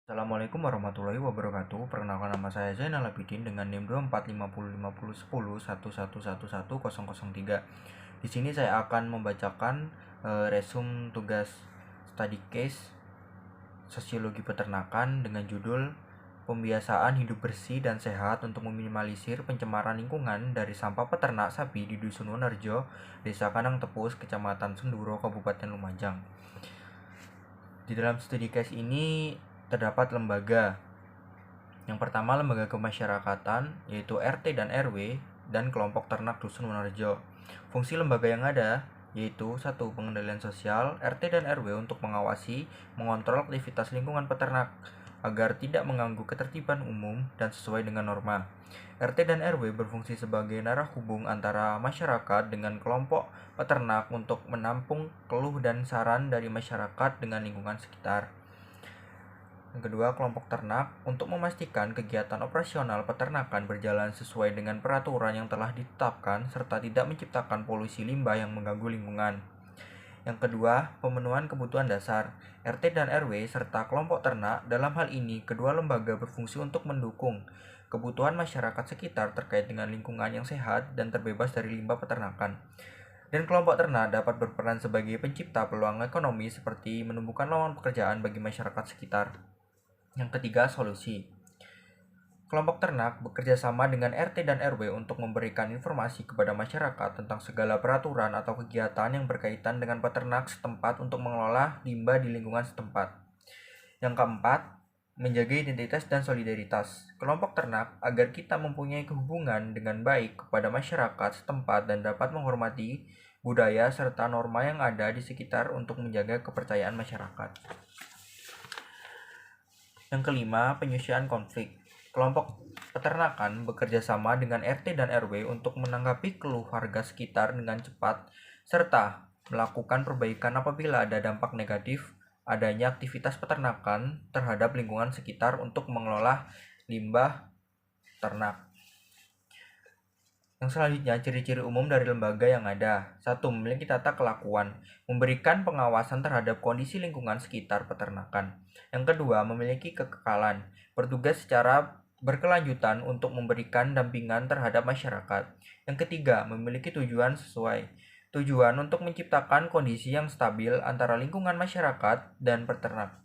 Assalamualaikum warahmatullahi wabarakatuh. Perkenalkan, nama saya Zainal Abidin dengan NIM 2450501011111003. Di sini saya akan membacakan resume tugas study case sosiologi peternakan dengan judul Pembiasaan hidup bersih dan sehat untuk meminimalisir pencemaran lingkungan dari sampah peternak sapi di Dusun Wonorejo, Desa Kandang Tepus, Kecamatan Senduro, Kabupaten Lumajang. Di dalam studi case ini terdapat lembaga. Yang pertama, lembaga kemasyarakatan, yaitu RT dan RW, dan kelompok ternak Dusun Wonorejo. Fungsi lembaga yang ada yaitu 1. Pengendalian sosial. RT dan RW untuk mengawasi, mengontrol aktivitas lingkungan peternak agar tidak mengganggu ketertiban umum dan sesuai dengan norma. RT dan RW berfungsi sebagai narah hubung antara masyarakat dengan kelompok peternak untuk menampung keluh dan saran dari masyarakat dengan lingkungan sekitar. Yang kedua, kelompok ternak untuk memastikan kegiatan operasional peternakan berjalan sesuai dengan peraturan yang telah ditetapkan serta tidak menciptakan polusi limbah yang mengganggu lingkungan. Yang kedua, pemenuhan kebutuhan dasar. RT dan RW serta kelompok ternak, dalam hal ini kedua lembaga berfungsi untuk mendukung kebutuhan masyarakat sekitar terkait dengan lingkungan yang sehat dan terbebas dari limbah peternakan. Dan kelompok ternak dapat berperan sebagai pencipta peluang ekonomi seperti menumbuhkan lapangan pekerjaan bagi masyarakat sekitar. Yang ketiga, solusi. Kelompok ternak bekerja sama dengan RT dan RW untuk memberikan informasi kepada masyarakat tentang segala peraturan atau kegiatan yang berkaitan dengan peternak setempat untuk mengelola limbah di lingkungan setempat. Yang keempat, menjaga identitas dan solidaritas kelompok ternak agar kita mempunyai kehubungan dengan baik kepada masyarakat setempat dan dapat menghormati budaya serta norma yang ada di sekitar untuk menjaga kepercayaan masyarakat. Yang kelima, penyelesaian konflik. Kelompok peternakan bekerja sama dengan RT dan RW untuk menanggapi keluh warga sekitar dengan cepat serta melakukan perbaikan apabila ada dampak negatif adanya aktivitas peternakan terhadap lingkungan sekitar untuk mengelola limbah ternak. Yang selanjutnya, ciri-ciri umum dari lembaga yang ada. 1. Memiliki tata kelakuan, memberikan pengawasan terhadap kondisi lingkungan sekitar peternakan. Yang kedua, memiliki kekekalan, bertugas secara berkelanjutan untuk memberikan dampingan terhadap masyarakat. Yang ketiga, memiliki tujuan sesuai. Tujuan untuk menciptakan kondisi yang stabil antara lingkungan masyarakat dan peternak.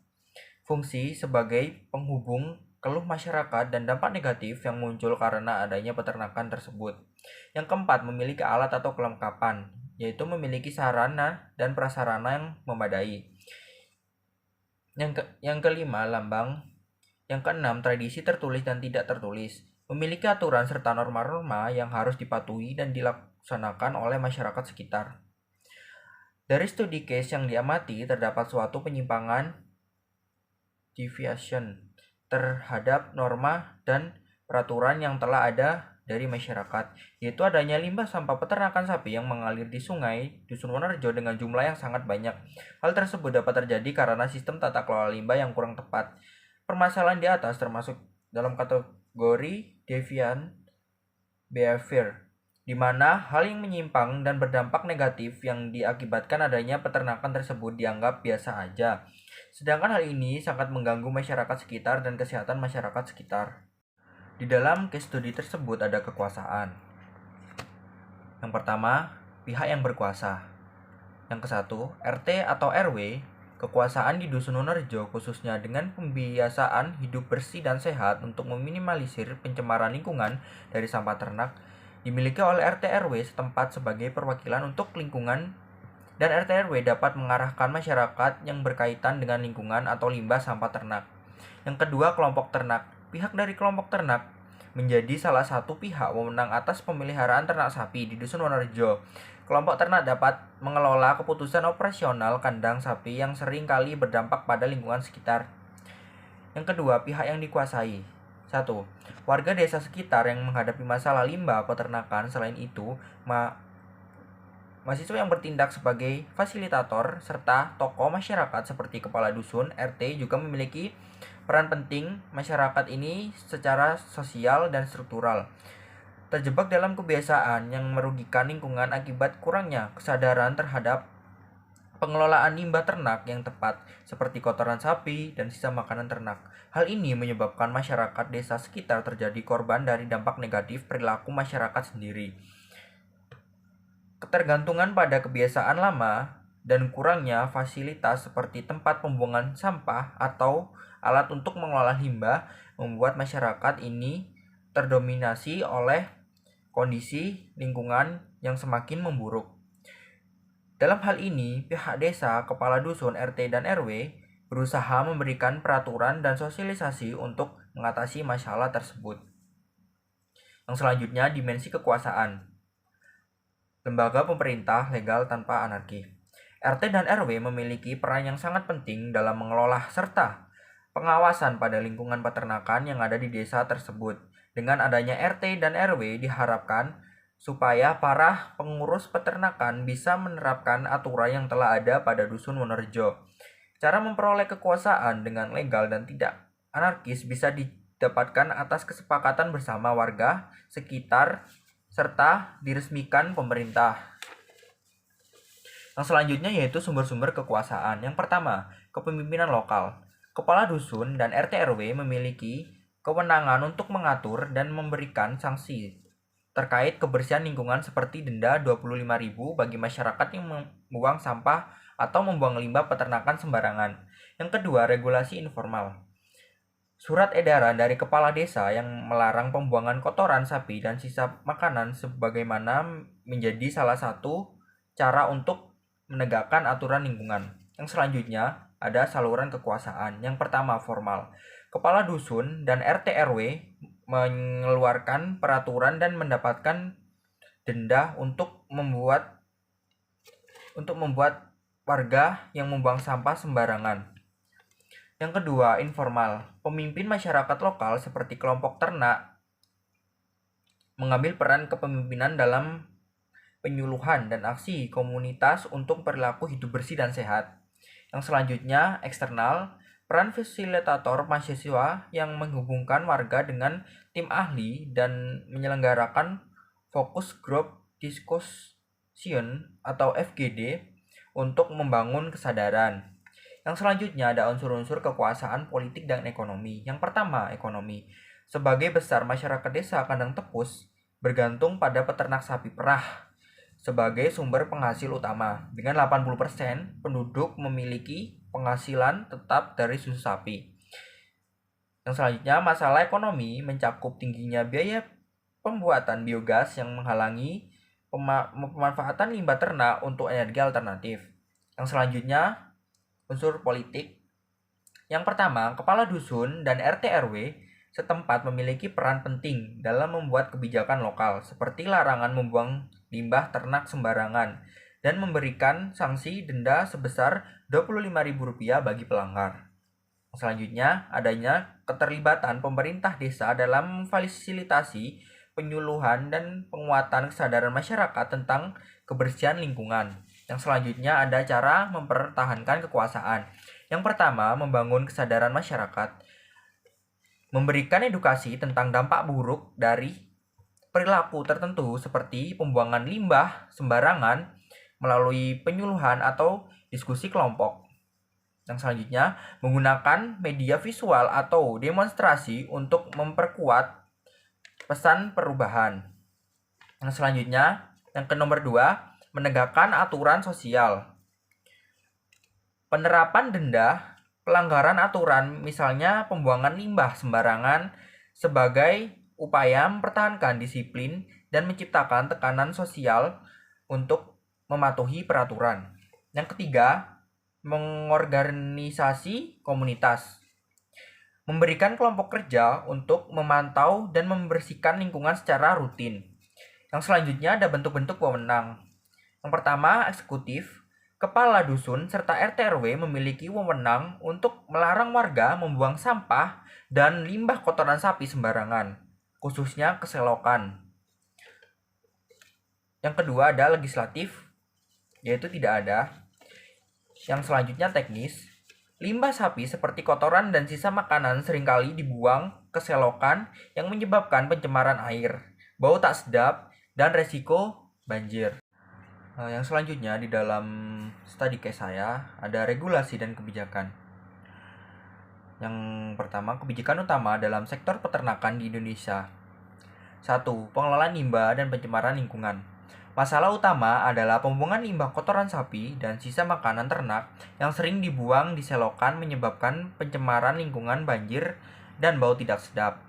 Fungsi sebagai penghubung keluh masyarakat dan dampak negatif yang muncul karena adanya peternakan tersebut. Yang keempat, memiliki alat atau kelengkapan, yaitu memiliki sarana dan prasarana yang memadai. Yang kelima, lambang. Yang keenam, tradisi tertulis dan tidak tertulis, memiliki aturan serta norma-norma yang harus dipatuhi dan dilaksanakan oleh masyarakat sekitar. Dari studi case yang diamati, terdapat suatu penyimpangan deviation terhadap norma dan peraturan yang telah ada dari masyarakat, yaitu adanya limbah sampah peternakan sapi yang mengalir di sungai Dusun Wonorejo dengan jumlah yang sangat banyak. Hal tersebut dapat terjadi karena sistem tata kelola limbah yang kurang tepat. Permasalahan di atas termasuk dalam kategori deviant behavior, di mana hal yang menyimpang dan berdampak negatif yang diakibatkan adanya peternakan tersebut dianggap biasa aja. Sedangkan hal ini sangat mengganggu masyarakat sekitar dan kesehatan masyarakat sekitar. Di dalam case study tersebut ada kekuasaan. Yang pertama, pihak yang berkuasa. Yang kesatu, RT atau RW, kekuasaan di Dusun Wonorejo khususnya dengan pembiasaan hidup bersih dan sehat untuk meminimalisir pencemaran lingkungan dari sampah ternak dimiliki oleh RT RW setempat sebagai perwakilan untuk lingkungan, dan RT RW dapat mengarahkan masyarakat yang berkaitan dengan lingkungan atau limbah sampah ternak. Yang kedua, kelompok ternak. Pihak dari kelompok ternak menjadi salah satu pihak wewenang atas pemeliharaan ternak sapi di Dusun Wonorejo. Kelompok ternak dapat mengelola keputusan operasional kandang sapi yang sering kali berdampak pada lingkungan sekitar. Yang kedua, pihak yang dikuasai. 1. Warga desa sekitar yang menghadapi masalah limbah peternakan. Selain itu, mahasiswa yang bertindak sebagai fasilitator serta tokoh masyarakat seperti kepala dusun, RT juga memiliki peran penting. Masyarakat ini secara sosial dan struktural terjebak dalam kebiasaan yang merugikan lingkungan akibat kurangnya kesadaran terhadap pengelolaan limbah ternak yang tepat, seperti kotoran sapi dan sisa makanan ternak. Hal ini menyebabkan masyarakat desa sekitar terjadi korban dari dampak negatif perilaku masyarakat sendiri. Ketergantungan pada kebiasaan lama dan kurangnya fasilitas seperti tempat pembuangan sampah atau alat untuk mengelola limbah membuat masyarakat ini terdominasi oleh kondisi lingkungan yang semakin memburuk. Dalam hal ini, pihak desa, kepala dusun, RT, dan RW berusaha memberikan peraturan dan sosialisasi untuk mengatasi masalah tersebut. Yang selanjutnya, dimensi kekuasaan. Lembaga pemerintah legal tanpa anarki. RT dan RW memiliki peran yang sangat penting dalam mengelola serta pengawasan pada lingkungan peternakan yang ada di desa tersebut. Dengan adanya RT dan RW diharapkan supaya para pengurus peternakan bisa menerapkan aturan yang telah ada pada Dusun Wonorejo. Cara memperoleh kekuasaan dengan legal dan tidak anarkis bisa didapatkan atas kesepakatan bersama warga sekitar serta diresmikan pemerintah. Yang selanjutnya yaitu sumber-sumber kekuasaan. Yang pertama, kepemimpinan lokal. Kepala dusun dan RT RW memiliki kewenangan untuk mengatur dan memberikan sanksi terkait kebersihan lingkungan seperti denda 25.000 bagi masyarakat yang membuang sampah atau membuang limbah peternakan sembarangan. Yang kedua, regulasi informal. Surat edaran dari kepala desa yang melarang pembuangan kotoran sapi dan sisa makanan sebagaimana menjadi salah satu cara untuk menegakkan aturan lingkungan. Yang selanjutnya ada saluran kekuasaan. Yang pertama, formal. Kepala dusun dan RT RW mengeluarkan peraturan dan mendapatkan denda untuk membuat warga yang membuang sampah sembarangan. Yang kedua, informal. Pemimpin masyarakat lokal seperti kelompok ternak mengambil peran kepemimpinan dalam penyuluhan dan aksi komunitas untuk perilaku hidup bersih dan sehat. Yang selanjutnya, eksternal. Peran fasilitator mahasiswa yang menghubungkan warga dengan tim ahli dan menyelenggarakan Focus Group Discussion atau FGD untuk membangun kesadaran. Yang selanjutnya ada unsur-unsur kekuasaan politik dan ekonomi. Yang pertama, ekonomi. Sebagai besar masyarakat desa Kandang Tepus bergantung pada peternak sapi perah sebagai sumber penghasil utama. Dengan 80% penduduk memiliki penghasilan tetap dari susu sapi. Yang selanjutnya, masalah ekonomi mencakup tingginya biaya pembuatan biogas yang menghalangi pemanfaatan limbah ternak untuk energi alternatif. Yang selanjutnya, unsur politik. Yang pertama, kepala dusun dan RT RW setempat memiliki peran penting dalam membuat kebijakan lokal seperti larangan membuang limbah ternak sembarangan dan memberikan sanksi denda sebesar Rp25.000 bagi pelanggar. Selanjutnya, adanya keterlibatan pemerintah desa dalam memfasilitasi penyuluhan dan penguatan kesadaran masyarakat tentang kebersihan lingkungan. Yang selanjutnya ada cara mempertahankan kekuasaan. Yang pertama, membangun kesadaran masyarakat. Memberikan edukasi tentang dampak buruk dari perilaku tertentu seperti pembuangan limbah sembarangan melalui penyuluhan atau diskusi kelompok. Yang selanjutnya, menggunakan media visual atau demonstrasi untuk memperkuat pesan perubahan. Yang selanjutnya, yang nomor 2, menegakkan aturan sosial. Penerapan denda pelanggaran aturan, misalnya pembuangan limbah sembarangan, sebagai upaya mempertahankan disiplin dan menciptakan tekanan sosial untuk mematuhi peraturan. Yang ketiga, mengorganisasi komunitas. Memberikan kelompok kerja untuk memantau dan membersihkan lingkungan secara rutin. Yang selanjutnya ada bentuk-bentuk wewenang. Yang pertama, eksekutif. Kepala dusun serta RT RW memiliki wewenang untuk melarang warga membuang sampah dan limbah kotoran sapi sembarangan, khususnya ke selokan. Yang kedua ada legislatif, yaitu tidak ada. Yang selanjutnya teknis. Limbah sapi seperti kotoran dan sisa makanan seringkali dibuang ke selokan yang menyebabkan pencemaran air, bau tak sedap, dan resiko banjir. Yang selanjutnya di dalam study case saya ada regulasi dan kebijakan. Yang pertama, kebijakan utama dalam sektor peternakan di Indonesia. 1. Pengelolaan limbah dan pencemaran lingkungan. Masalah utama adalah pembuangan limbah kotoran sapi dan sisa makanan ternak yang sering dibuang di selokan menyebabkan pencemaran lingkungan, banjir, dan bau tidak sedap.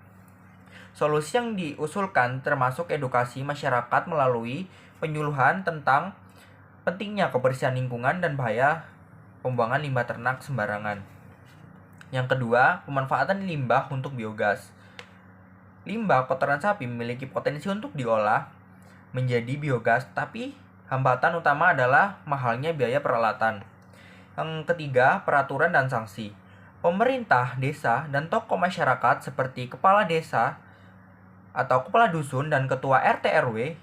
Solusi yang diusulkan termasuk edukasi masyarakat melalui penyuluhan tentang pentingnya kebersihan lingkungan dan bahaya pembuangan limbah ternak sembarangan. Yang kedua, pemanfaatan limbah untuk biogas. Limbah kotoran sapi memiliki potensi untuk diolah menjadi biogas, tapi hambatan utama adalah mahalnya biaya peralatan. Yang ketiga, peraturan dan sanksi. Pemerintah, desa, dan tokoh masyarakat seperti kepala desa atau kepala dusun dan ketua RT RW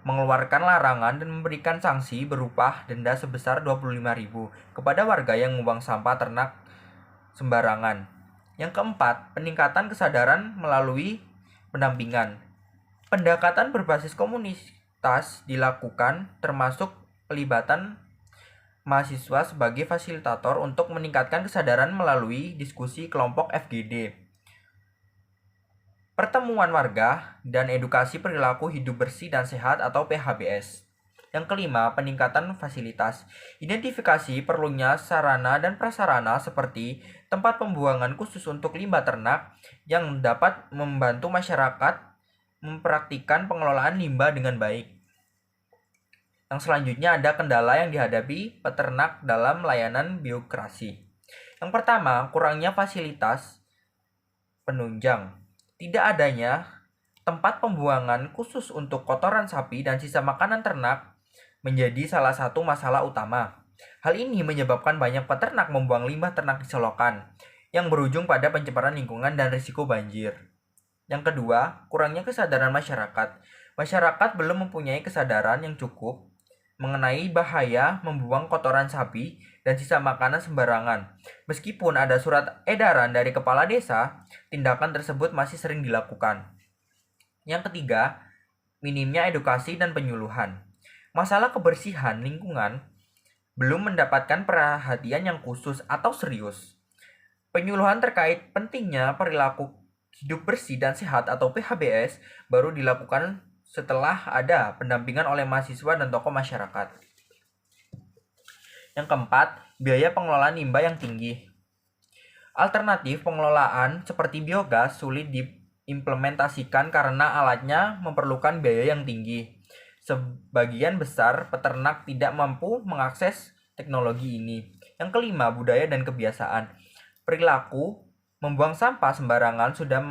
mengeluarkan larangan dan memberikan sanksi berupa denda sebesar 25.000 kepada warga yang membuang sampah ternak sembarangan. Yang keempat, peningkatan kesadaran melalui pendampingan. Pendekatan berbasis komunitas dilakukan termasuk pelibatan mahasiswa sebagai fasilitator untuk meningkatkan kesadaran melalui diskusi kelompok FGD, pertemuan warga, dan edukasi perilaku hidup bersih dan sehat atau PHBS. Yang kelima, peningkatan fasilitas. Identifikasi perlunya sarana dan prasarana seperti tempat pembuangan khusus untuk limbah ternak yang dapat membantu masyarakat mempraktikkan pengelolaan limbah dengan baik. Yang selanjutnya ada kendala yang dihadapi peternak dalam layanan birokrasi. Yang pertama, kurangnya fasilitas penunjang. Tidak adanya tempat pembuangan khusus untuk kotoran sapi dan sisa makanan ternak menjadi salah satu masalah utama. Hal ini menyebabkan banyak peternak membuang limbah ternak di selokan, yang berujung pada pencemaran lingkungan dan risiko banjir. Yang kedua, kurangnya kesadaran masyarakat. Masyarakat belum mempunyai kesadaran yang cukup mengenai bahaya membuang kotoran sapi dan sisa makanan sembarangan. Meskipun ada surat edaran dari kepala desa, tindakan tersebut masih sering dilakukan. Yang ketiga, minimnya edukasi dan penyuluhan. Masalah kebersihan lingkungan belum mendapatkan perhatian yang khusus atau serius. Penyuluhan terkait pentingnya perilaku hidup bersih dan sehat atau PHBS baru dilakukan setelah ada pendampingan oleh mahasiswa dan tokoh masyarakat. Yang keempat, biaya pengelolaan limbah yang tinggi. Alternatif pengelolaan seperti biogas sulit diimplementasikan karena alatnya memerlukan biaya yang tinggi. Sebagian besar peternak tidak mampu mengakses teknologi ini. Yang kelima, budaya dan kebiasaan. Perilaku membuang sampah sembarangan sudah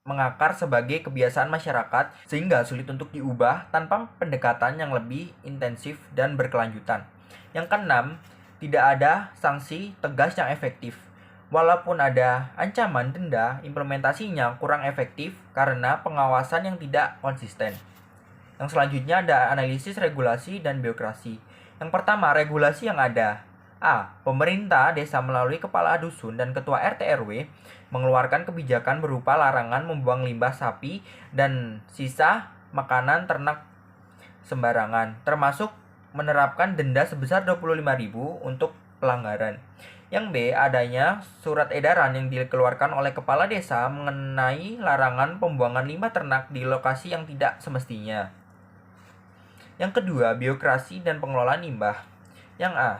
mengakar sebagai kebiasaan masyarakat sehingga sulit untuk diubah tanpa pendekatan yang lebih intensif dan berkelanjutan. Yang keenam, tidak ada sanksi tegas yang efektif. Walaupun ada ancaman denda, implementasinya kurang efektif karena pengawasan yang tidak konsisten. Yang selanjutnya ada analisis regulasi dan birokrasi. Yang pertama, regulasi yang ada. A. Pemerintah desa melalui kepala dusun dan ketua RT RW mengeluarkan kebijakan berupa larangan membuang limbah sapi dan sisa makanan ternak sembarangan, termasuk menerapkan denda sebesar 25.000 untuk pelanggaran. Yang B. Adanya surat edaran yang dikeluarkan oleh kepala desa mengenai larangan pembuangan limbah ternak di lokasi yang tidak semestinya. Yang kedua, birokrasi dan pengelolaan limbah. Yang A.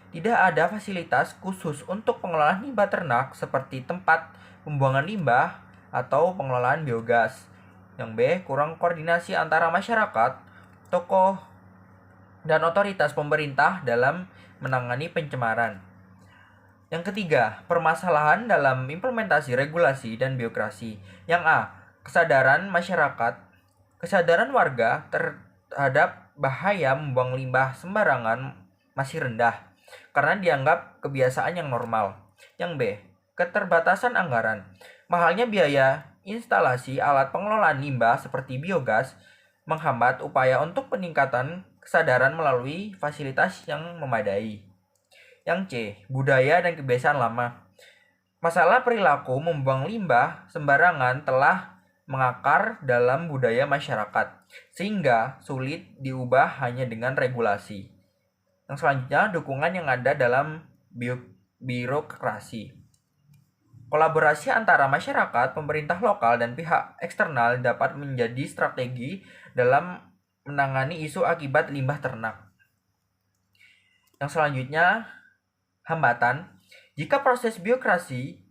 Tidak ada fasilitas khusus untuk pengelolaan limbah ternak seperti tempat pembuangan limbah atau pengelolaan biogas. Yang B. Kurang koordinasi antara masyarakat, tokoh, dan otoritas pemerintah dalam menangani pencemaran. Yang ketiga, permasalahan dalam implementasi regulasi dan birokrasi. Yang A. Kesadaran masyarakat, kesadaran warga terhadap bahaya membuang limbah sembarangan masih rendah karena dianggap kebiasaan yang normal. Yang B. Keterbatasan anggaran. Mahalnya biaya instalasi alat pengelolaan limbah seperti biogas menghambat upaya untuk peningkatan kesadaran melalui fasilitas yang memadai. Yang C. Budaya dan kebiasaan lama. Masalah perilaku membuang limbah sembarangan telah mengakar dalam budaya masyarakat, sehingga sulit diubah hanya dengan regulasi. Yang selanjutnya, dukungan yang ada dalam birokrasi. Kolaborasi antara masyarakat, pemerintah lokal, dan pihak eksternal dapat menjadi strategi dalam menangani isu akibat limbah ternak. Yang selanjutnya, hambatan. Jika proses birokrasi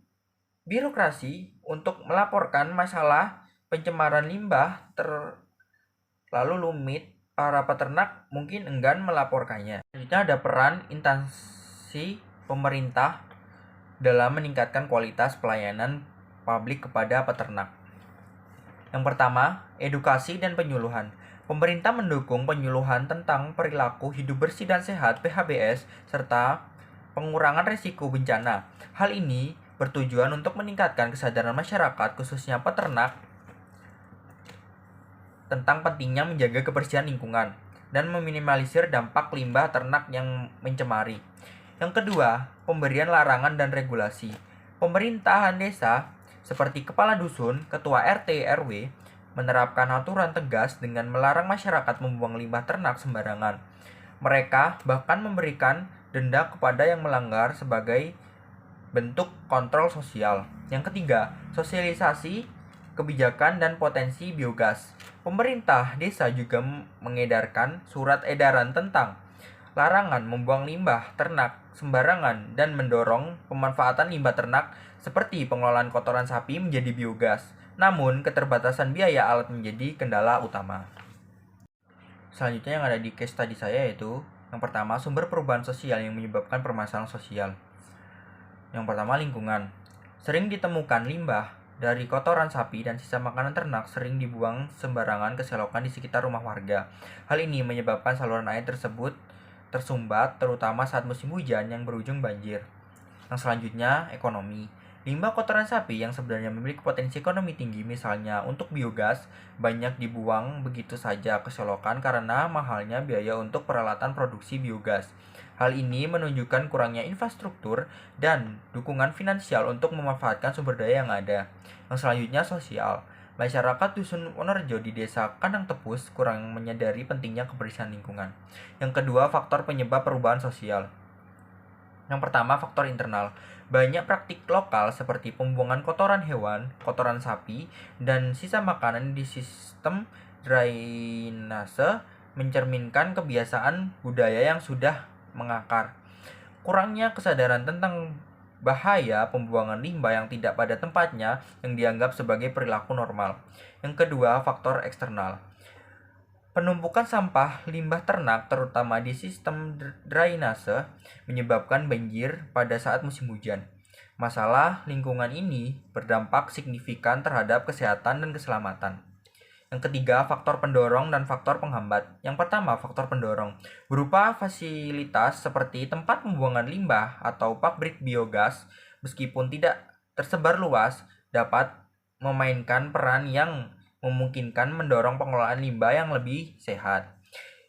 untuk melaporkan masalah pencemaran limbah terlalu rumit, para peternak mungkin enggan melaporkannya. Selanjutnya ada peran instansi pemerintah dalam meningkatkan kualitas pelayanan publik kepada peternak. Yang pertama, edukasi dan penyuluhan. Pemerintah mendukung penyuluhan tentang perilaku hidup bersih dan sehat (PHBS) serta pengurangan risiko bencana. Hal ini bertujuan untuk meningkatkan kesadaran masyarakat, khususnya peternak, tentang pentingnya menjaga kebersihan lingkungan dan meminimalisir dampak limbah ternak yang mencemari. Yang kedua, pemberian larangan dan regulasi. Pemerintahan desa seperti kepala dusun, ketua RT RW menerapkan aturan tegas dengan melarang masyarakat membuang limbah ternak sembarangan. Mereka bahkan memberikan denda kepada yang melanggar sebagai bentuk kontrol sosial. Yang ketiga, sosialisasi kebijakan dan potensi biogas. Pemerintah desa juga mengedarkan surat edaran tentang larangan membuang limbah ternak sembarangan dan mendorong pemanfaatan limbah ternak seperti pengelolaan kotoran sapi menjadi biogas. Namun, keterbatasan biaya alat menjadi kendala utama. Selanjutnya yang ada di case tadi saya yaitu yang pertama, sumber perubahan sosial yang menyebabkan permasalahan sosial. Yang pertama, lingkungan. Sering ditemukan limbah dari kotoran sapi dan sisa makanan ternak sering dibuang sembarangan ke selokan di sekitar rumah warga. Hal ini menyebabkan saluran air tersebut tersumbat, terutama saat musim hujan yang berujung banjir. Yang selanjutnya, ekonomi. Limbah kotoran sapi yang sebenarnya memiliki potensi ekonomi tinggi, misalnya untuk biogas, banyak dibuang begitu saja ke selokan karena mahalnya biaya untuk peralatan produksi biogas. Hal ini menunjukkan kurangnya infrastruktur dan dukungan finansial untuk memanfaatkan sumber daya yang ada. Yang selanjutnya, sosial. Masyarakat Dusun Wonorejo di Desa Kandang Tepus kurang menyadari pentingnya kebersihan lingkungan. Yang kedua, faktor penyebab perubahan sosial. Yang pertama, faktor internal. Banyak praktik lokal seperti pembuangan kotoran hewan, kotoran sapi, dan sisa makanan di sistem drainase mencerminkan kebiasaan budaya yang sudah mengakar. Kurangnya kesadaran tentang bahaya pembuangan limbah yang tidak pada tempatnya yang dianggap sebagai perilaku normal. Yang kedua, faktor eksternal. Penumpukan sampah limbah ternak terutama di sistem drainase menyebabkan banjir pada saat musim hujan. Masalah lingkungan ini berdampak signifikan terhadap kesehatan dan keselamatan. Yang ketiga, faktor pendorong dan faktor penghambat. Yang pertama, faktor pendorong berupa fasilitas seperti tempat pembuangan limbah atau pabrik biogas, meskipun tidak tersebar luas, dapat memainkan peran yang memungkinkan mendorong pengelolaan limbah yang lebih sehat.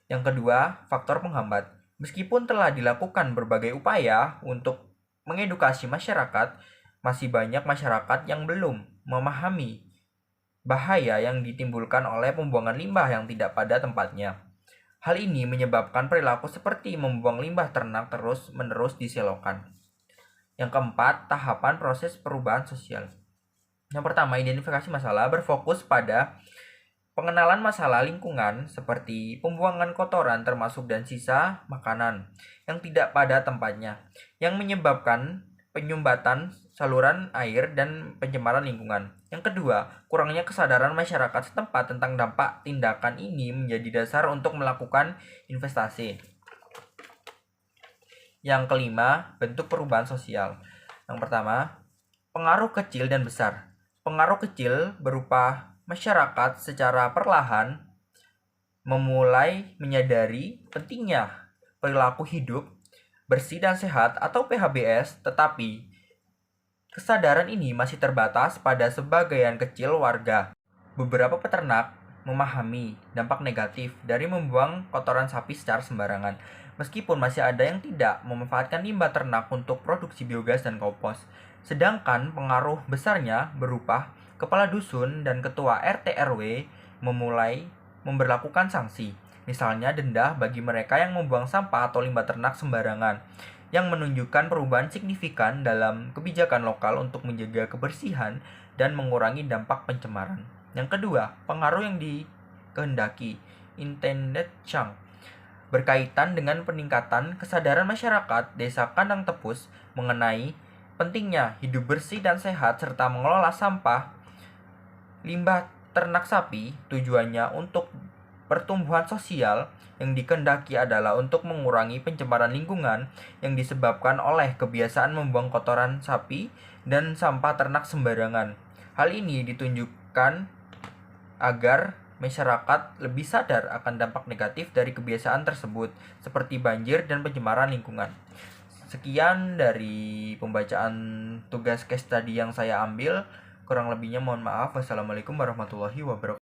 Yang kedua, faktor penghambat. Meskipun telah dilakukan berbagai upaya untuk mengedukasi masyarakat, masih banyak masyarakat yang belum memahami bahaya yang ditimbulkan oleh pembuangan limbah yang tidak pada tempatnya. Hal ini menyebabkan perilaku seperti membuang limbah ternak terus-menerus di selokan. Yang keempat, tahapan proses perubahan sosial. Yang pertama, identifikasi masalah berfokus pada pengenalan masalah lingkungan seperti pembuangan kotoran termasuk dan sisa makanan yang tidak pada tempatnya, yang menyebabkan penyumbatan saluran air dan pencemaran lingkungan. Yang kedua, kurangnya kesadaran masyarakat setempat tentang dampak tindakan ini menjadi dasar untuk melakukan investasi. Yang kelima, bentuk perubahan sosial. Yang pertama, pengaruh kecil dan besar. Pengaruh kecil berupa masyarakat secara perlahan memulai menyadari pentingnya perilaku hidup bersih dan sehat atau PHBS, tetapi kesadaran ini masih terbatas pada sebagian kecil warga. Beberapa peternak memahami dampak negatif dari membuang kotoran sapi secara sembarangan, meskipun masih ada yang tidak memanfaatkan limbah ternak untuk produksi biogas dan kompos. Sedangkan pengaruh besarnya berupa Kepala dusun dan ketua RT RW memulai memberlakukan sanksi, misalnya denda bagi mereka yang membuang sampah atau limbah ternak sembarangan, yang menunjukkan perubahan signifikan dalam kebijakan lokal untuk menjaga kebersihan dan mengurangi dampak pencemaran. Yang kedua, pengaruh yang dikehendaki, intended change, berkaitan dengan peningkatan kesadaran masyarakat Desa Kandang Tepus mengenai pentingnya hidup bersih dan sehat serta mengelola sampah limbah ternak sapi. Tujuannya untuk pertumbuhan sosial yang dikehendaki adalah untuk mengurangi pencemaran lingkungan yang disebabkan oleh kebiasaan membuang kotoran sapi dan sampah ternak sembarangan. Hal ini ditunjukkan agar masyarakat lebih sadar akan dampak negatif dari kebiasaan tersebut, seperti banjir dan pencemaran lingkungan. Sekian dari pembacaan tugas case tadi yang saya ambil. Kurang lebihnya mohon maaf. Wassalamualaikum warahmatullahi wabarakatuh.